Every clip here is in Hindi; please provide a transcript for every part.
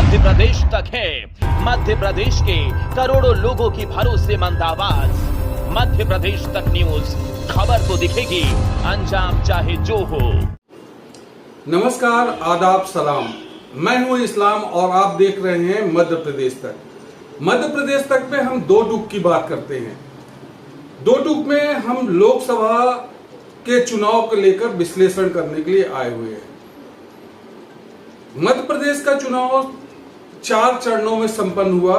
मध्य प्रदेश तक है। मध्य प्रदेश के करोड़ों लोगों की भरोसेमंद आवाज मध्य प्रदेश तक न्यूज, खबर को दिखेगी अंजाम चाहे जो हो। नमस्कार, आदाब, सलाम। मैं हूं इस्लाम और आप देख रहे हैं मध्य प्रदेश तक। मध्य प्रदेश तक में हम दो टूक की बात करते हैं। दो टूक में हम लोकसभा के चुनाव को लेकर विश्लेषण करने के लिए आए हुए हैं। मध्य प्रदेश का चुनाव 4 चरणों में संपन्न हुआ,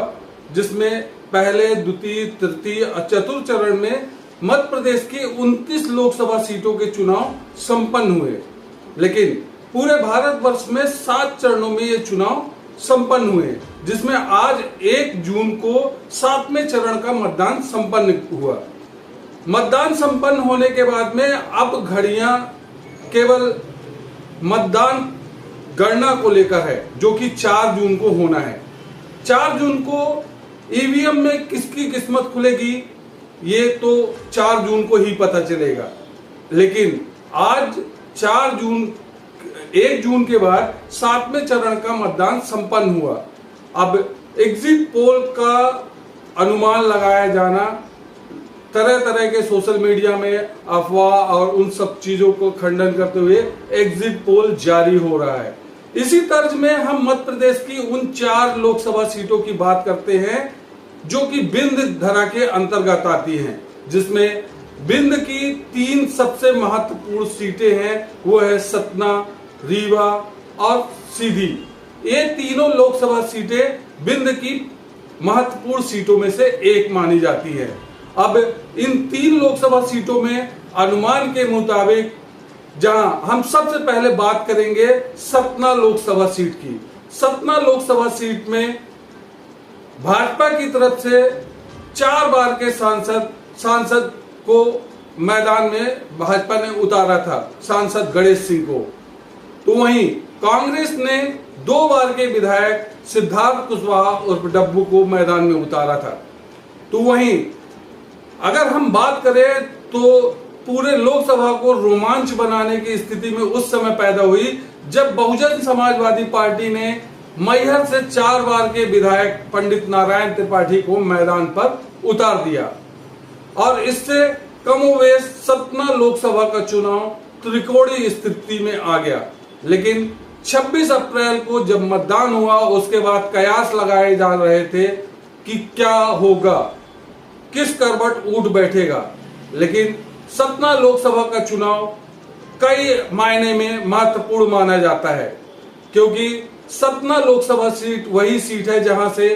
जिसमें पहले, द्वितीय, तृतीय और चतुर्थ चरण में मध्य प्रदेश की 29 लोकसभा सीटों के चुनाव संपन्न हुए। लेकिन पूरे भारतवर्ष में 7 चरणों में ये चुनाव संपन्न हुए, जिसमें आज 1 जून को 7वें चरण का मतदान संपन्न हुआ। मतदान संपन्न होने के बाद में अब घड़ियां केवल मतदान गणना को लेकर है, जो कि 4 जून को होना है। 4 जून को ईवीएम में किसकी किस्मत खुलेगी ये तो 4 जून को ही पता चलेगा। लेकिन आज 1 जून के बाद 7वें चरण का मतदान संपन्न हुआ। अब एग्जिट पोल का अनुमान लगाया जाना, तरह तरह के सोशल मीडिया में अफवाह और उन सब चीजों को खंडन करते हुए एग्जिट पोल जारी हो रहा है। इसी तर्ज में हम मध्य प्रदेश की उन 4 लोकसभा सीटों की बात करते हैं जो कि बिंद धरा के अंतर्गत आती हैं, जिसमें बिंद की 3 सबसे महत्वपूर्ण सीटें हैं। वो है सतना, रीवा और सीधी। ये तीनों लोकसभा सीटें बिंद की महत्वपूर्ण सीटों में से एक मानी जाती है। अब इन 3 लोकसभा सीटों में अनुमान के मुताबिक, जहां हम सबसे पहले बात करेंगे सतना लोकसभा सीट की। सतना लोकसभा सीट में भाजपा की तरफ से 4 बार के सांसद को मैदान में भाजपा ने उतारा था, सांसद गणेश सिंह को। तो वहीं कांग्रेस ने 2 बार के विधायक सिद्धार्थ कुशवाहा और डब्बू को मैदान में उतारा था। तो वहीं अगर हम बात करें तो पूरे लोकसभा को रोमांच बनाने की स्थिति में उस समय पैदा हुई जब बहुजन समाजवादी पार्टी ने मैहर से 4 बार के विधायक पंडित नारायण त्रिपाठी को मैदान पर उतार दिया और इससे कमोवेश सतना लोकसभा का चुनाव त्रिकोणीय स्थिति में आ गया। लेकिन 26 अप्रैल को जब मतदान हुआ, उसके बाद कयास लगाए जा रहे थे कि क्या होगा, किस करवट उठ बैठेगा। लेकिन सतना लोकसभा का चुनाव कई मायने में महत्वपूर्ण माना जाता है, क्योंकि सतना लोकसभा सीट वही सीट है जहां से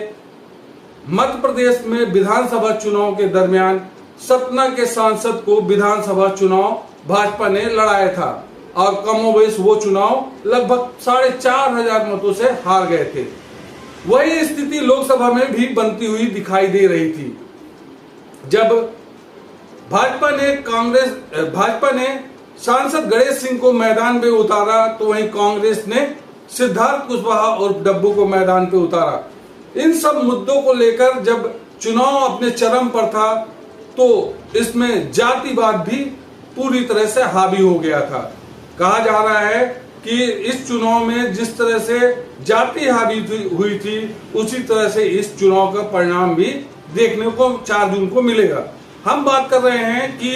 मध्य प्रदेश में विधानसभा चुनाव के दरमियान सतना के सांसद को विधानसभा चुनाव भाजपा ने लड़ाया था और कमोबेश वो चुनाव लगभग 4,500 मतों से हार गए थे। वही स्थिति लोकसभा में भी बनती हुई दिखाई दे रही थी। जब भाजपा ने सांसद गणेश सिंह को मैदान में उतारा, तो वहीं कांग्रेस ने सिद्धार्थ कुशवाहा और डब्बू को मैदान पे उतारा। इन सब मुद्दों को लेकर जब चुनाव अपने चरम पर था, तो इसमें जातिवाद भी पूरी तरह से हावी हो गया था। कहा जा रहा है कि इस चुनाव में जिस तरह से जाति हावी हुई थी, उसी तरह से इस चुनाव का परिणाम भी देखने को 4 जून को मिलेगा। हम बात कर रहे हैं कि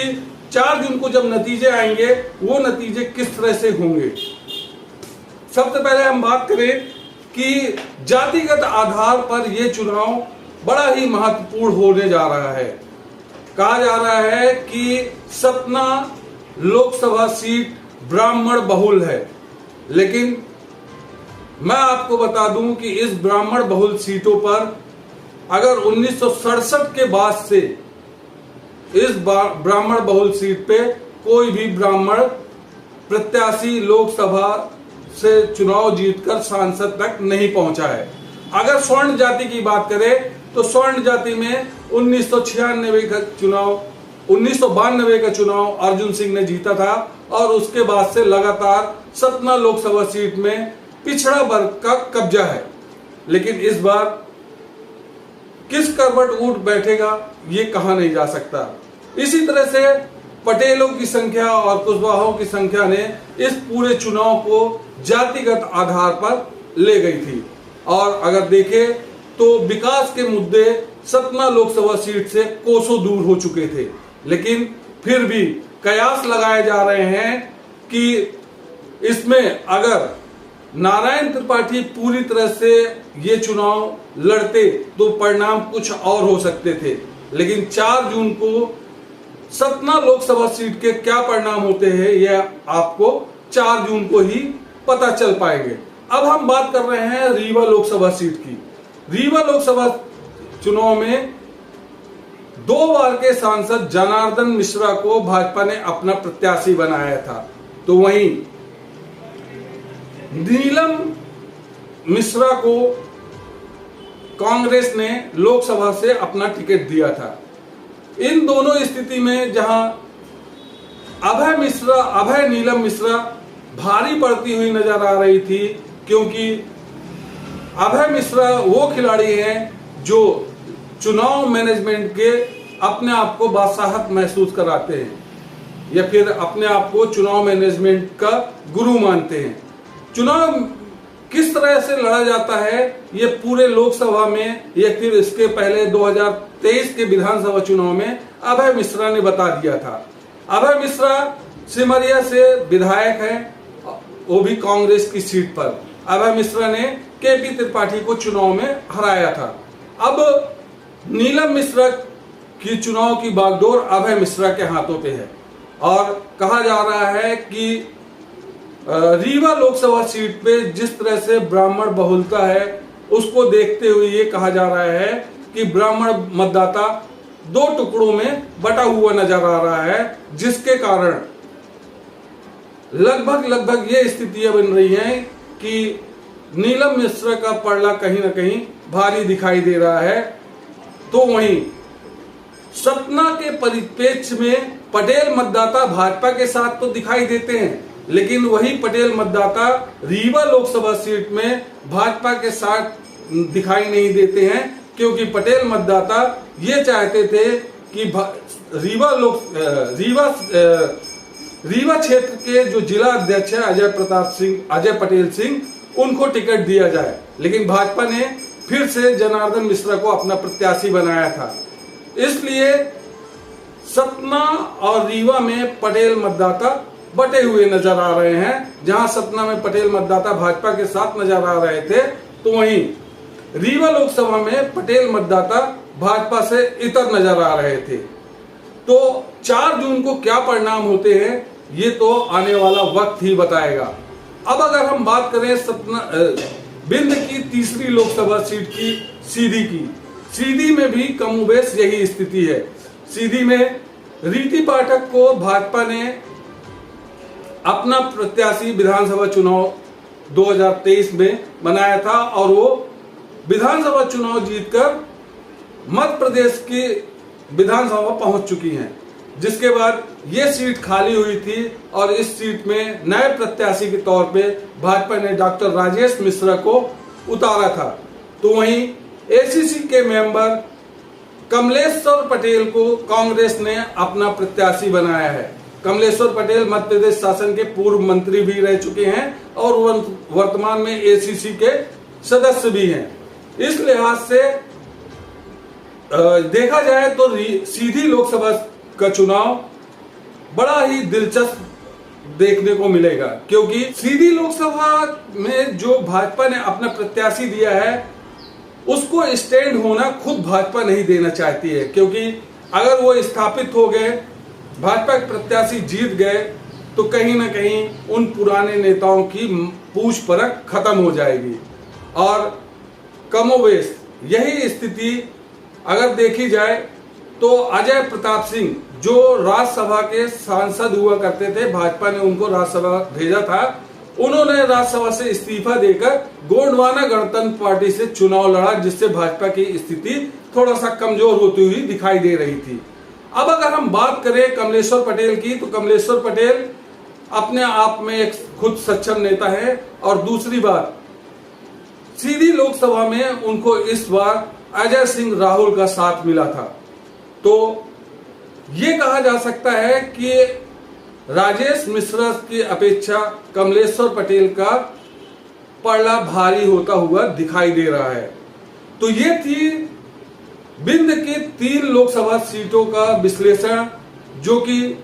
4 जून को जब नतीजे आएंगे, वो नतीजे किस तरह से होंगे। सबसे पहले हम बात करें कि जातिगत आधार पर यह चुनाव बड़ा ही महत्वपूर्ण होने जा रहा है। कहा जा रहा है कि सतना लोकसभा सीट ब्राह्मण बहुल है, लेकिन मैं आपको बता दूं कि इस ब्राह्मण बहुल सीटों पर अगर 1967 के बाद से इस ब्राह्मण बहुल सीट पे कोई भी ब्राह्मण प्रत्याशी लोकसभा से चुनाव जीतकर सांसद तक नहीं पहुंचा है। अगर स्वर्ण जाति की बात करें तो स्वर्ण जाति में 1992 का चुनाव अर्जुन सिंह ने जीता था और उसके बाद से लगातार सतना लोकसभा सीट में पिछड़ा वर्ग का कब्जा है। लेकिन इस बार किस करवट उठ बैठेगा ये कहा नहीं जा सकता। इसी तरह से पटेलों की संख्या और कुशवाहों की संख्या ने इस पूरे चुनाव को जातिगत आधार पर ले गई थी और अगर देखें तो विकास के मुद्दे सतना लोकसभा सीट से कोसों दूर हो चुके थे, लेकिन फिर भी कयास लगाए जा रहे हैं कि इसमें अगर नारायण त्रिपाठी पूरी तरह से ये चुनाव लड़ते तो परिणाम कुछ और हो सकते थे। लेकिन 4 जून को सतना लोकसभा सीट के क्या परिणाम होते हैं यह आपको 4 जून को ही पता चल पाएंगे। अब हम बात कर रहे हैं रीवा लोकसभा सीट की। रीवा लोकसभा चुनाव में 2 बार के सांसद जनार्दन मिश्रा को भाजपा ने अपना प्रत्याशी बनाया था, तो वहीं नीलम मिश्रा को कांग्रेस ने लोकसभा से अपना टिकट दिया था। इन दोनों स्थिति में जहां अभय नीलम मिश्रा भारी पड़ती हुई नजर आ रही थी, क्योंकि अभय मिश्रा वो खिलाड़ी हैं जो चुनाव मैनेजमेंट के अपने आप को बासाहत महसूस कराते हैं या फिर अपने आप को चुनाव मैनेजमेंट का गुरु मानते हैं। चुनाव किस तरह से लड़ा जाता है ये पूरे लोकसभा में या फिर इसके पहले 2023 के विधानसभा चुनाव में अभय मिश्रा ने बता दिया था। अभय मिश्रा सिमरिया से विधायक है, वो भी कांग्रेस की सीट पर। अभय मिश्रा ने केपी त्रिपाठी को चुनाव में हराया था। अब नीलम मिश्रा की चुनाव की बागडोर अभय मिश्रा के हाथों पे है और कहा जा रहा है कि रीवा लोकसभा सीट पे जिस तरह से ब्राह्मण बहुलता है उसको देखते हुए ये कहा जा रहा है कि ब्राह्मण मतदाता 2 टुकड़ों में बटा हुआ नजर आ रहा है, जिसके कारण लगभग ये स्थितियां बन रही हैं कि नीलम मिश्रा का पलड़ा कहीं ना कहीं भारी दिखाई दे रहा है। तो वहीं सतना के परिप्रेक्ष्य में पटेल मतदाता भाजपा के साथ तो दिखाई देते हैं, लेकिन वही पटेल मतदाता रीवा लोकसभा सीट में भाजपा के साथ दिखाई नहीं देते हैं, क्योंकि पटेल मतदाता ये चाहते थे कि रीवा क्षेत्र के जो जिला अध्यक्ष है अजय पटेल सिंह, उनको टिकट दिया जाए। लेकिन भाजपा ने फिर से जनार्दन मिश्रा को अपना प्रत्याशी बनाया था। इसलिए सतना और रीवा में पटेल मतदाता बटे हुए नजर आ रहे हैं। जहां सतना में पटेल मतदाता भाजपा के साथ नजर आ रहे थे, तो वहीं रीवा लोकसभा में पटेल मतदाता भाजपा से इतर नजर आ रहे थे। तो 4 जून को क्या परिणाम होते हैं ये तो आने वाला वक्त ही बताएगा। अब अगर हम बात करें बिंद की तीसरी लोकसभा सीट की, सीधी में भी कमोबेश यही स्थिति है। सीधी में रीति पाठक को भाजपा ने अपना प्रत्याशी विधानसभा चुनाव 2023 में बनाया था और वो विधानसभा चुनाव जीतकर मध्य प्रदेश की विधानसभा पहुंच चुकी हैं, जिसके बाद ये सीट खाली हुई थी और इस सीट में नए प्रत्याशी के तौर पे भाजपा ने डॉक्टर राजेश मिश्रा को उतारा था। तो वहीं एसीसी के मेंबर कमलेश्वर पटेल को कांग्रेस ने अपना प्रत्याशी बनाया है। कमलेश्वर पटेल मध्य प्रदेश शासन के पूर्व मंत्री भी रह चुके हैं और वर्तमान में एसीसी के सदस्य भी हैं। इस लिहाज से देखा जाए तो सीधी लोकसभा का चुनाव बड़ा ही दिलचस्प देखने को मिलेगा, क्योंकि सीधी लोकसभा में जो भाजपा ने अपना प्रत्याशी दिया है उसको स्टैंड होना खुद भाजपा नहीं देना चाहती है, क्योंकि अगर वो स्थापित हो गए, भाजपा के प्रत्याशी जीत गए, तो कहीं ना कहीं उन पुराने नेताओं की पूछ परख खत्म हो जाएगी। और कमोवेश यही स्थिति अगर देखी जाए तो अजय प्रताप सिंह जो राज्यसभा के सांसद हुआ करते थे, भाजपा ने उनको राज्यसभा भेजा था, उन्होंने राज्यसभा से इस्तीफा देकर गोंडवाना गणतंत्र पार्टी से चुनाव लड़ा, जिससे भाजपा की स्थिति थोड़ा सा कमजोर होती हुई दिखाई दे रही थी। अब अगर हम बात करें कमलेश्वर पटेल की, तो कमलेश्वर पटेल अपने आप में एक खुद सक्षम नेता है और दूसरी बात सीधी लोकसभा में उनको इस बार अजय सिंह राहुल का साथ मिला था। तो ये कहा जा सकता है कि राजेश मिश्रा की अपेक्षा कमलेश्वर पटेल का पड़ला भारी होता हुआ दिखाई दे रहा है। तो ये थी विंध्य की 3 लोकसभा सीटों का विश्लेषण, जो कि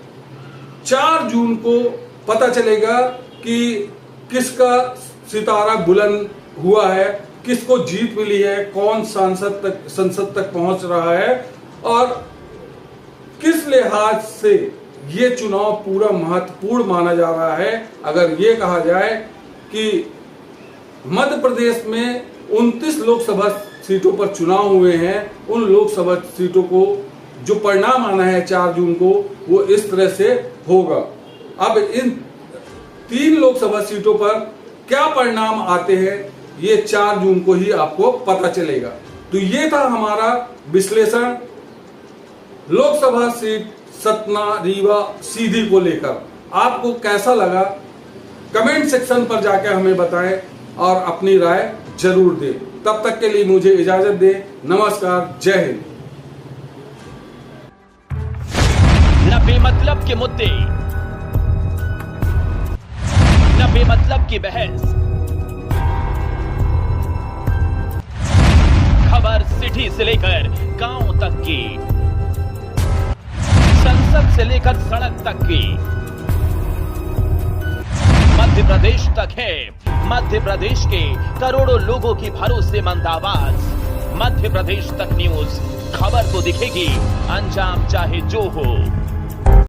4 जून को पता चलेगा कि किसका सितारा बुलंद हुआ है, किसको जीत मिली है, कौन संसद तक पहुंच रहा है और किस लिहाज से ये चुनाव पूरा महत्वपूर्ण माना जा रहा है। अगर ये कहा जाए कि मध्य प्रदेश में 29 लोकसभा सीटों पर चुनाव हुए हैं, उन लोकसभा सीटों को जो परिणाम आना है 4 जून को, वो इस तरह से होगा। अब इन 3 लोकसभा सीटों पर क्या परिणाम आते हैं, ये 4 जून को ही आपको पता चलेगा। तो ये था हमारा विश्लेषण लोकसभा सीट सतना, रीवा, सीधी को लेकर। आपको कैसा लगा कमेंट सेक्शन पर जाकर हमें बताएं और अपनी राय जरूर दें। तब तक के लिए मुझे इजाजत दें। नमस्कार, जय हिंद। न बेमतलब के मुद्दे, न बेमतलब की बहस, खबर सिटी से लेकर गांव तक की, संसद से लेकर सड़क तक की, मध्य प्रदेश तक है। मध्य प्रदेश के करोड़ों लोगों की भरोसेमंद आवाज। मध्य प्रदेश तक न्यूज, खबर तो दिखेगी, अंजाम चाहे जो हो।